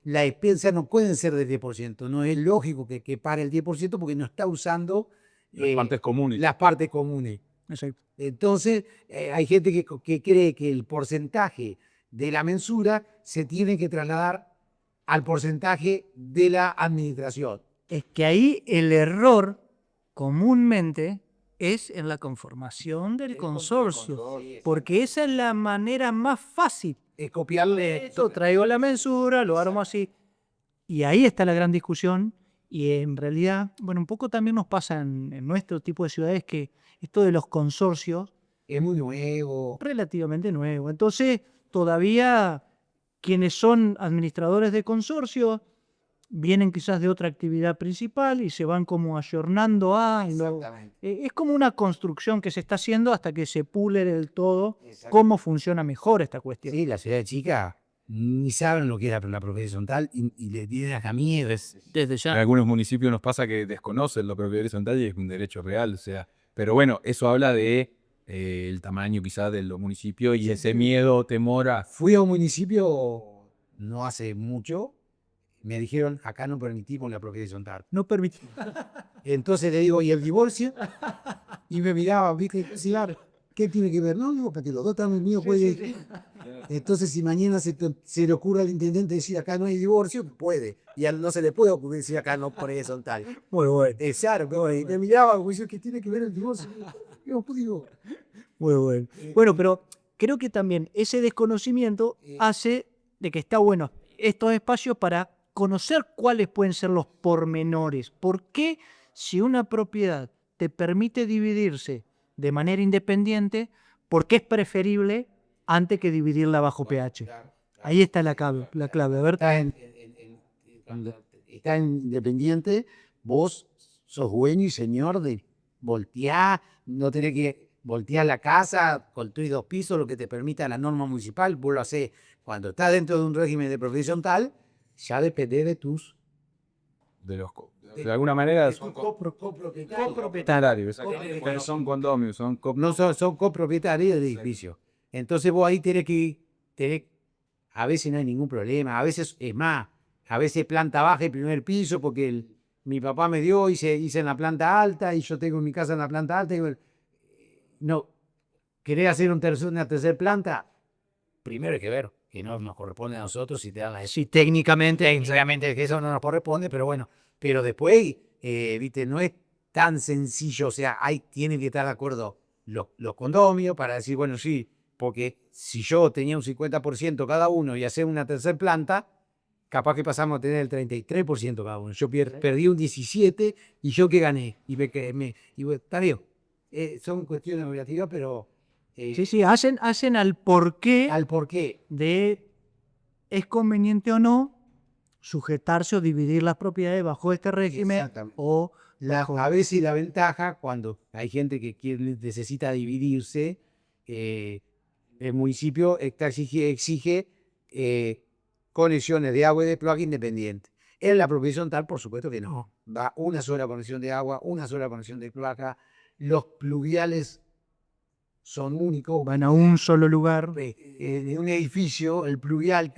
las expensas no pueden ser del 10%. No es lógico que pare el 10% porque no está usando Las partes comunes. Las partes comunes. Exacto. Entonces, hay gente que cree que el porcentaje de la mensura se tiene que trasladar al porcentaje de la administración. Es que ahí el error comúnmente es en la conformación del consorcio, porque esa es la manera más fácil. Es copiarle Esto, traigo la mensura, lo armo así. Y ahí está la gran discusión. Y en realidad, bueno, un poco también nos pasa en nuestro tipo de ciudades que esto de los consorcios es muy nuevo. Relativamente nuevo. Entonces, todavía quienes son administradores de consorcios vienen quizás de otra actividad principal y se van como ayornando a... Es como una construcción que se está haciendo hasta que se pule del todo cómo funciona mejor esta cuestión. Sí, la ciudad chica ni saben lo que es la propiedad horizontal y le tienen hasta miedo. Desde En ya. algunos municipios nos pasa que desconocen la propiedad horizontal y es un derecho real, o sea, pero bueno, eso habla de el tamaño quizás de los municipios y ese miedo o temor a... Fui a un municipio no hace mucho, me dijeron, acá no permitimos la propiedad horizontal. No permite. Entonces le digo, ¿y el divorcio? Y me miraba, ¿viste? Claro, ¿qué tiene que ver? No, digo, para que los dos están míos puede. Entonces, si mañana se le ocurre al intendente decir acá no hay divorcio, puede. Y a él no se le puede ocurrir decir acá no por horizontal. Muy bueno. Claro, pero, y me miraba, como diciendo, ¿qué tiene que ver el divorcio? Yo, pues, digo, Muy bueno. Bueno, pero creo que también ese desconocimiento hace de que está bueno estos espacios para conocer cuáles pueden ser los pormenores. ¿Por qué si una propiedad te permite dividirse de manera independiente, por qué es preferible antes que dividirla bajo pH? Ahí está la clave. A ver, cuando estás independiente, vos sos dueño y señor de voltear, no tenés que voltear la casa, construir 2 pisos, lo que te permita la norma municipal, vos lo hacés. Cuando estás dentro de un régimen de propiedad horizontal, ya depende de tus De alguna manera son copropietarios. copropietarios, son condominios, No son copropietarios del edificio. Entonces vos ahí a veces no hay ningún problema, a veces es más, a veces planta baja y primer piso porque mi papá me dio, hice en la planta alta y yo tengo mi casa en la planta alta. Y bueno, no, ¿querés hacer una tercera planta? Primero hay que ver, que no nos corresponde a nosotros si te dan la... Sí, técnicamente, que eso no nos corresponde, pero bueno, pero después, viste, no es tan sencillo, o sea, tienen que estar de acuerdo los condominios para decir, bueno, sí, porque si yo tenía un 50% cada uno y hacer una tercera planta, capaz que pasamos a tener el 33% cada uno. Yo perdí un 17% y yo que gané. Y bueno, está bien, son cuestiones relativas, pero... sí, hacen al porqué al porqué. de es conveniente o no sujetarse o dividir las propiedades bajo este régimen Exactamente. o A veces la ventaja, cuando hay gente que necesita dividirse, el municipio exige conexiones de agua y de cloaca independientes. En la propiedad horizontal, por supuesto que no. Va una sola conexión de agua, una sola conexión de cloaca. Los pluviales son únicos. van a un solo lugar. De un edificio, el pluvial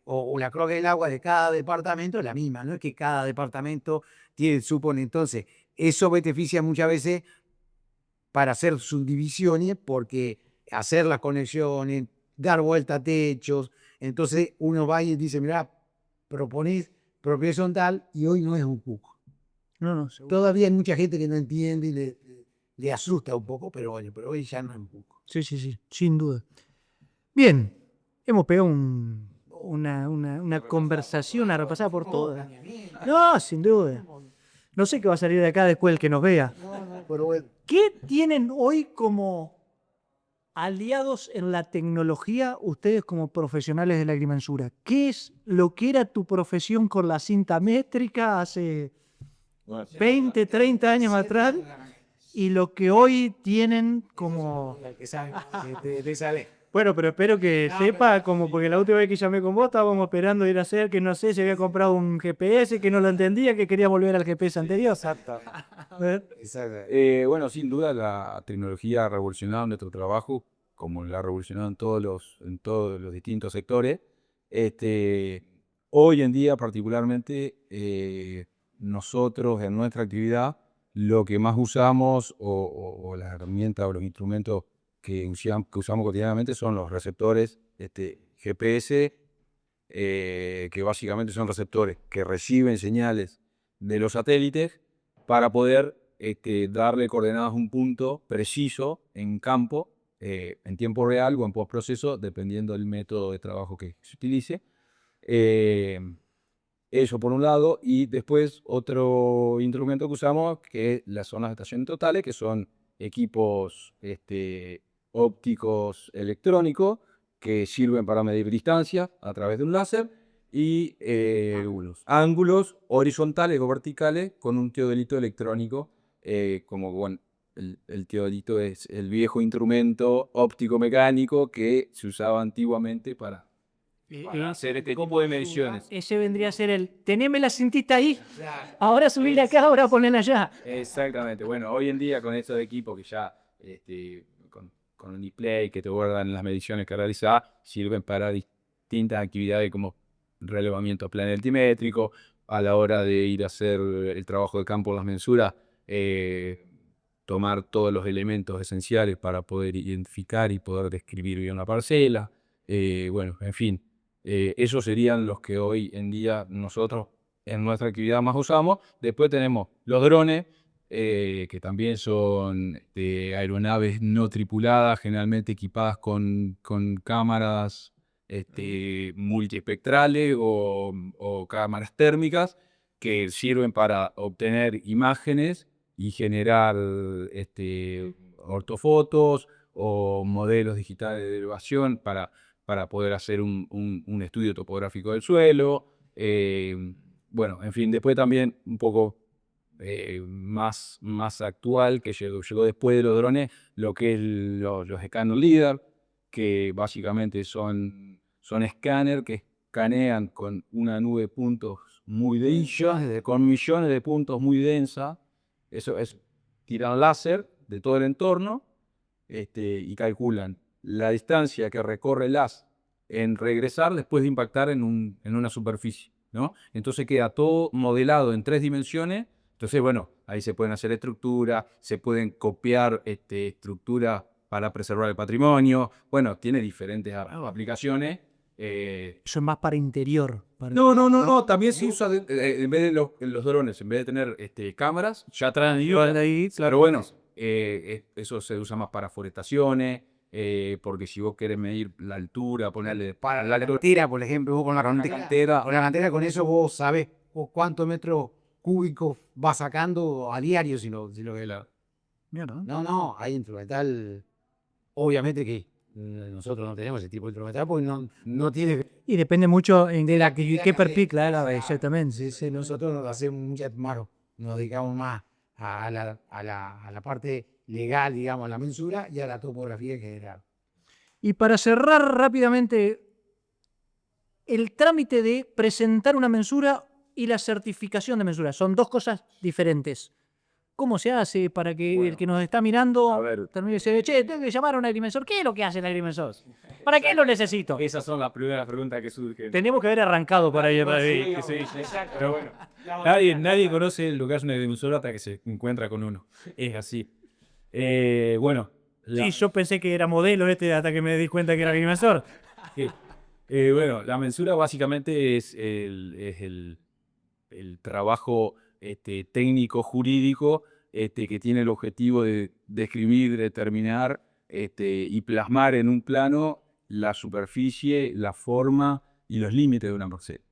o la cloaca del agua de cada departamento es la misma. No es que cada departamento supone. Entonces, eso beneficia muchas veces para hacer subdivisiones, porque hacer las conexiones, dar vuelta a techos. Entonces, uno va y dice, mira, proponés propiedad horizontal y hoy no es un cuco. No, Todavía hay mucha gente que no entiende y le asusta un poco, pero bueno, pero hoy ya no es un cuco. Sí, sin duda. Bien, hemos pegado una conversación, una repasada por todas. No, sin duda. No sé qué va a salir de acá después el que nos vea. Pero bueno. ¿Qué tienen hoy como aliados en la tecnología ustedes como profesionales de la agrimensura? ¿Qué es lo que era tu profesión con la cinta métrica hace 20, 30 años atrás y lo que hoy tienen como... Bueno, pero espero que sepa, como porque la última vez que llamé con vos estábamos esperando ir a hacer, que no sé si había comprado un GPS, que no lo entendía, que quería volver al GPS anterior. Exacto. A ver. Bueno, sin duda la tecnología ha revolucionado nuestro trabajo, como la ha revolucionado en todos los distintos sectores. Hoy en día, particularmente, nosotros en nuestra actividad, lo que más usamos o las herramientas o los instrumentos que usamos cotidianamente son los receptores GPS, que básicamente son receptores que reciben señales de los satélites para poder darle coordenadas a un punto preciso en campo, en tiempo real o en postproceso, dependiendo del método de trabajo que se utilice. Eso por un lado, y después otro instrumento que usamos, que es las zonas de estación totales, que son equipos ópticos electrónicos que sirven para medir distancia a través de un láser y ángulos horizontales o verticales con un teodolito electrónico, como bueno, el teodolito es el viejo instrumento óptico mecánico que se usaba antiguamente para para hacer este tipo de mediciones. Ese vendría a ser el, teneme la cintita ahí, ahora subirla acá, ahora ponerla allá. Exactamente. Bueno, hoy en día con estos equipos que ya, con un display que te guardan las mediciones que realizás, sirven para distintas actividades como relevamiento planetimétrico, a la hora de ir a hacer el trabajo de campo, las mensuras, tomar todos los elementos esenciales para poder identificar y poder describir bien la parcela. Bueno, en fin, esos serían los que hoy en día nosotros en nuestra actividad más usamos. Después tenemos los drones, que también son aeronaves no tripuladas, generalmente equipadas con cámaras multiespectrales o cámaras térmicas que sirven para obtener imágenes y generar ortofotos o modelos digitales de elevación para poder hacer un estudio topográfico del suelo. Bueno, en fin, después también un poco más actual, que llegó después de los drones, lo que es los escáner LIDAR, que básicamente son escáner que escanean con una nube de puntos muy densa, con millones de puntos muy densa. Eso es, tiran láser de todo el entorno y calculan la distancia que recorre el haz en regresar después de impactar en una superficie, ¿no? Entonces queda todo modelado en 3 dimensiones. Entonces, bueno, ahí se pueden hacer estructuras, se pueden copiar estructuras para preservar el patrimonio. Bueno, tiene diferentes aplicaciones. Eso es más para interior. No, también se usa en vez de los drones, en vez de tener cámaras, ya traen ahí, claro, bueno, eso se usa más para forestaciones, porque si vos querés medir la altura, ponerle Para la cantera, por ejemplo, vos con la cantera, con eso vos sabés cuántos metros cúbicos vas sacando a diario, si lo que la... No, hay instrumental, obviamente que nosotros no tenemos ese tipo de instrumental porque no tiene... Y depende mucho en De la qué actividad perfil, que- claro, Claro. exactamente. Sí, sí, Nosotros nos hacemos muchas más, nos dedicamos más a la parte legal, digamos, a la mensura y a la topografía en general. Y para cerrar rápidamente, el trámite de presentar una mensura y la certificación de mensura son dos cosas diferentes. ¿Cómo se hace para que el que nos está mirando a ver. termine y dice, che, tengo que llamar a un agrimensor? ¿Qué es lo que hace el agrimensor? ¿Para qué lo necesito? Esas son las primeras preguntas que surgen. Tenemos que haber arrancado por ahí. Pero bueno, nadie conoce lo que hace una agrimensor hasta que se encuentra con uno. Es así. Bueno, Sí, yo pensé que era modelo hasta que me di cuenta que era agrimensor. bueno, la mensura básicamente es el trabajo técnico jurídico que tiene el objetivo de describir, determinar y plasmar en un plano la superficie, la forma y los límites de una parcela.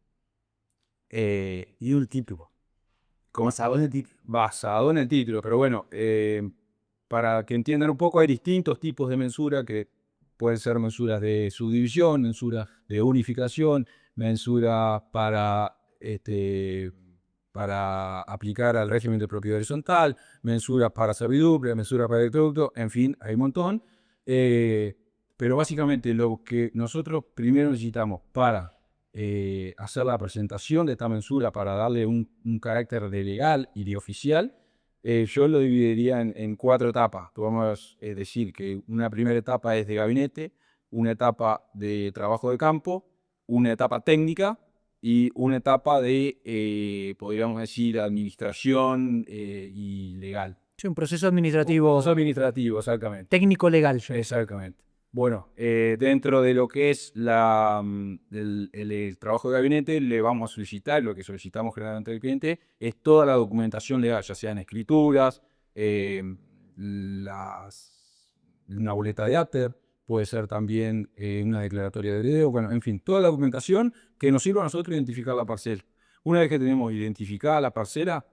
Y un título. Basado en el título, pero bueno, para que entiendan un poco, hay distintos tipos de mensura que pueden ser mensuras de subdivisión, mensuras de unificación, mensuras para aplicar al régimen de propiedad horizontal, mensuras para servidumbre, mensuras para electroducto, en fin, hay un montón. Pero básicamente lo que nosotros primero necesitamos para hacer la presentación de esta mensura, para darle un carácter de legal y de oficial, yo lo dividiría en 4 etapas. Podemos decir que una primera etapa es de gabinete, una etapa de trabajo de campo, una etapa técnica y una etapa de, podríamos decir, administración y legal. Sí, un proceso administrativo, Administrativo, exactamente. técnico-legal. Exactamente. Bueno, dentro de lo que es el trabajo de gabinete, le vamos a solicitar, lo que solicitamos generalmente al cliente, es toda la documentación legal, ya sean escrituras, una boleta de ATER, puede ser también una declaratoria de heredero, bueno, en fin, toda la documentación que nos sirva a nosotros identificar la parcela. Una vez que tenemos identificada la parcela,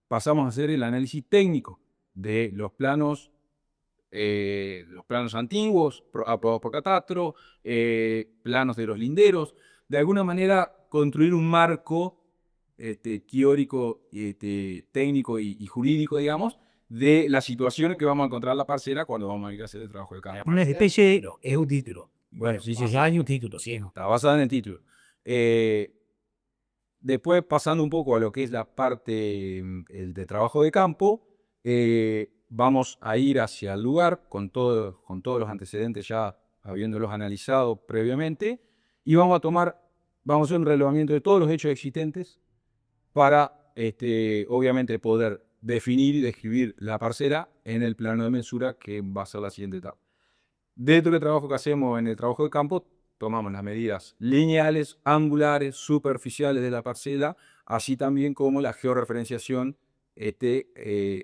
pasamos a hacer el análisis técnico de los planos antiguos aprobados por catastro, planos de los linderos, de alguna manera construir un marco teórico, técnico y jurídico, digamos, de las situaciones que vamos a encontrar en la parcela cuando vamos a ir a hacer el trabajo de campo. Una especie de... Es un título. Bueno, sí, sí, hay un título, sí. Está basada en el título. Después, pasando un poco a lo que es la parte el de trabajo de campo, vamos a ir hacia el lugar con todos los antecedentes ya habiéndolos analizado previamente y vamos a hacer un relevamiento de todos los hechos existentes para, obviamente, poder definir y describir la parcela en el plano de mensura que va a ser la siguiente etapa. Dentro del trabajo que hacemos en el trabajo de campo, tomamos las medidas lineales, angulares, superficiales de la parcela, así también como la georreferenciación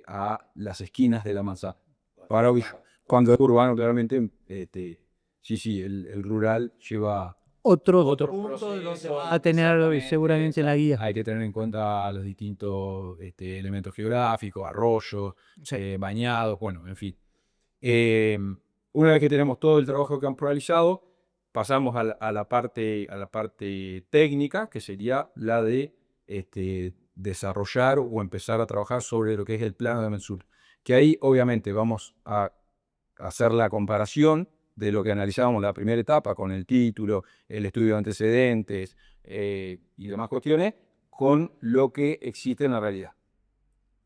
a las esquinas de la manzana. Para ubicar. Cuando es urbano, claramente, sí, el rural lleva Otro otros punto de donde procesos, va a tener exactamente, seguramente la guía. hay que tener en cuenta los distintos elementos geográficos, arroyos, Sí. bañados, bueno, en fin. Eh, una vez que tenemos todo el trabajo que han realizado, pasamos a la parte técnica, que sería la de desarrollar o empezar a trabajar sobre lo que es el plano de mensura. Que ahí obviamente vamos a hacer la comparación de lo que analizábamos la primera etapa con el título, el estudio de antecedentes y demás cuestiones, con lo que existe en la realidad.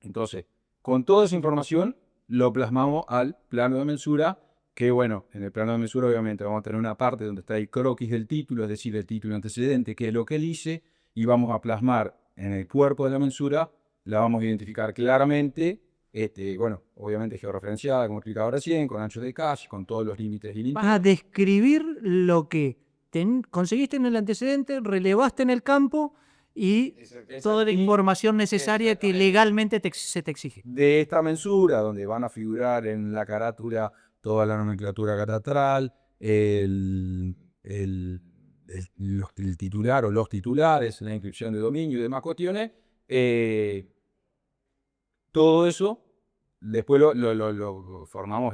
Entonces, con toda esa información lo plasmamos al plano de mensura, que bueno, en el plano de mensura obviamente vamos a tener una parte donde está el croquis del título, es decir, el título antecedente, que es lo que él dice, y vamos a plasmar en el cuerpo de la mensura, la vamos a identificar claramente, bueno, obviamente georreferenciada, como explicaba recién, con anchos de calle, con todos los límites y límites. Vas a describir lo que conseguiste en el antecedente, relevaste en el campo y toda la información necesaria que legalmente se te exige. De esta mensura, donde van a figurar en la carátula toda la nomenclatura catastral, el titular o los titulares, la inscripción de dominio y demás cuestiones, todo eso, después lo formamos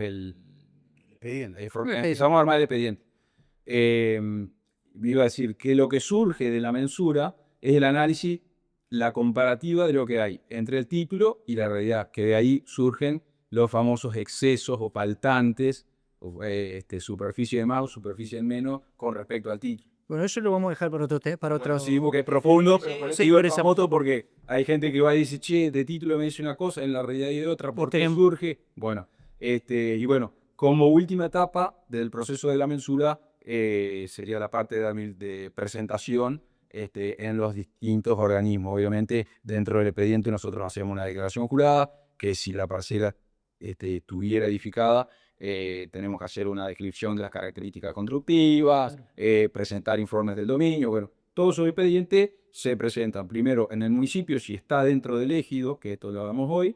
empezamos a armar el expediente. Iba a decir que lo que surge de la mensura es el análisis, la comparativa de lo que hay entre el título y la realidad, que de ahí surgen los famosos excesos o faltantes, superficie de más o superficie de menos con respecto al título. Bueno, eso lo vamos a dejar para otro. Sí, porque es profundo, Sí, pero por eso sí, digo por el esa famoso, porque hay gente que va y dice, che, de título me dice una cosa, en la realidad hay otra, ¿por qué Tenemos- surge? Bueno, y bueno, como última etapa del proceso de la mensura, sería la parte de presentación en los distintos organismos. Obviamente, dentro del expediente nosotros hacemos una declaración jurada, que si la parcela estuviera edificada, tenemos que hacer una descripción de las características constructivas, presentar informes del dominio, bueno, todos esos expedientes se presentan primero en el municipio, si está dentro del ejido, que esto lo hagamos hoy,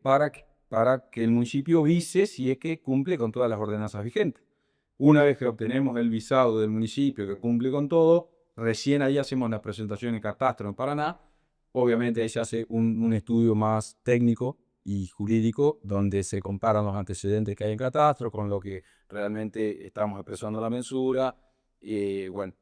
para que el municipio vise si es que cumple con todas las ordenanzas vigentes. Una vez que obtenemos el visado del municipio que cumple con todo, recién ahí hacemos la presentación en catastro en Paraná. Obviamente ahí se hace un estudio más técnico y jurídico, donde se comparan los antecedentes que hay en catastro con lo que realmente estamos expresando en la mensura, y bueno,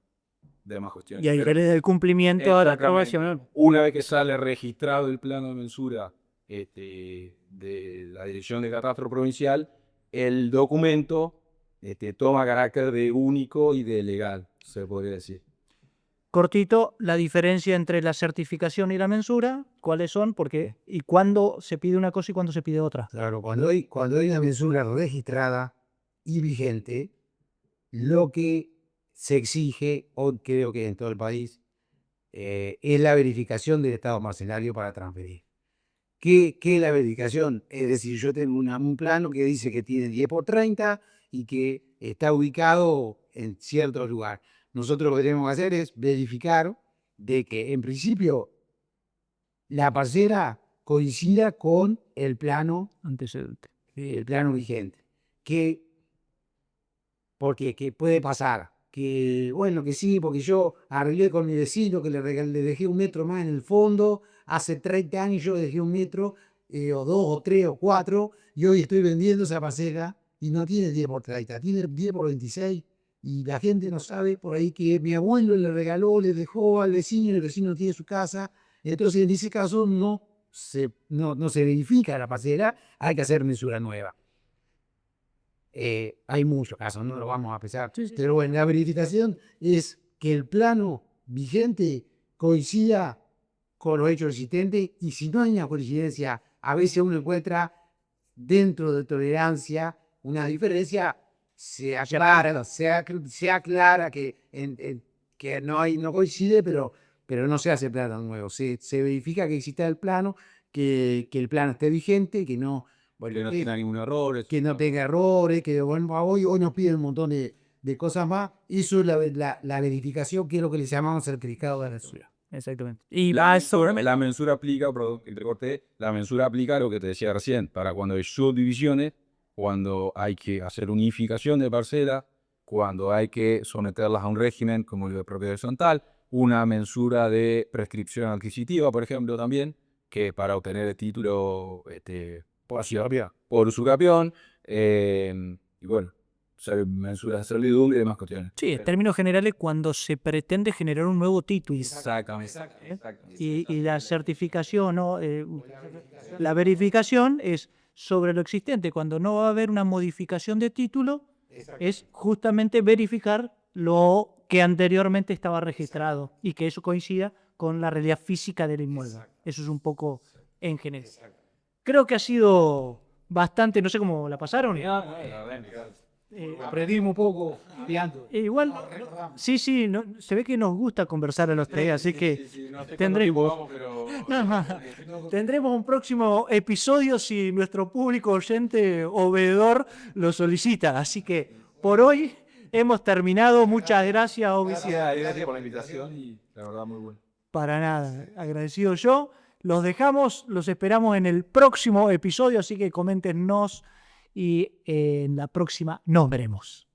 demás cuestiones. Y ahí Pero, el cumplimiento a la exactamente, aprobación. una vez que sale registrado el plano de mensura de la Dirección de Catastro Provincial, el documento toma carácter de único y de legal, se podría decir. Cortito, la diferencia entre la certificación y la mensura, ¿cuáles son? Porque, y cuándo se pide una cosa y cuándo se pide otra. Claro, cuando hay una mensura registrada y vigente, lo que se exige, o creo que en todo el país, es la verificación del estado parcelario para transferir. ¿Qué es la verificación? Es decir, yo tengo un plano que dice que tiene 10 por 30 y que está ubicado en cierto lugar. Nosotros lo que tenemos que hacer es verificar de que en principio la parcela coincida con el plano Antecedente. el plano vigente. Porque ¿qué puede pasar? Que bueno, que sí, porque yo arreglé con mi vecino que le dejé un metro más en el fondo, hace 30 años yo dejé un metro, o dos, o tres, o cuatro, y hoy estoy vendiendo esa parcela y no tiene 10 por 30, tiene 10 por 26, y la gente no sabe por ahí que mi abuelo le regaló, le dejó al vecino y el vecino tiene su casa. Entonces en ese caso no se verifica la parcela, hay que hacer mensura nueva. hay muchos casos, no lo vamos a pesar. Pero bueno, la verificación es que el plano vigente coincida con los hechos existentes, y si no hay una coincidencia, a veces uno encuentra dentro de tolerancia una diferencia, se aclara que no coincide, pero no se hace plano nuevo. Se verifica que exista el plano, que el plano esté vigente, que no tenga ningún error. que no tenga errores, que bueno, hoy nos piden un montón de cosas más. Eso es la verificación, que es lo que le llamamos certificado de mensura. Exactamente. Y La mensura aplica, perdón, que te corté, la mensura aplica lo que te decía recién, para cuando hay subdivisiones, cuando hay que hacer unificación de parcela, cuando hay que someterlas a un régimen como el de propiedad horizontal, una mensura de prescripción adquisitiva, por ejemplo, también, que para obtener el título por usucapión, y bueno, mensuras de servidumbre y demás cuestiones. sí, en términos generales, cuando se pretende generar un nuevo título. Exactamente. Y la certificación, ¿no? La verificación es sobre lo existente. Cuando no va a haber una modificación de título, es justamente verificar lo que anteriormente estaba registrado y que eso coincida con la realidad física del inmueble. Eso es un poco en general. Creo que ha sido bastante, no sé cómo la pasaron. Aprendimos un poco, Igual, sí, se ve que nos gusta conversar a los tres, así que tendremos un próximo episodio si nuestro público oyente o veedor lo solicita. Así que por hoy hemos terminado. Muchas gracias, Obici. Gracias por la invitación y la verdad muy bueno. Para nada, agradecido yo. Los dejamos, los esperamos en el próximo episodio, así que coméntenos y en la próxima nos veremos.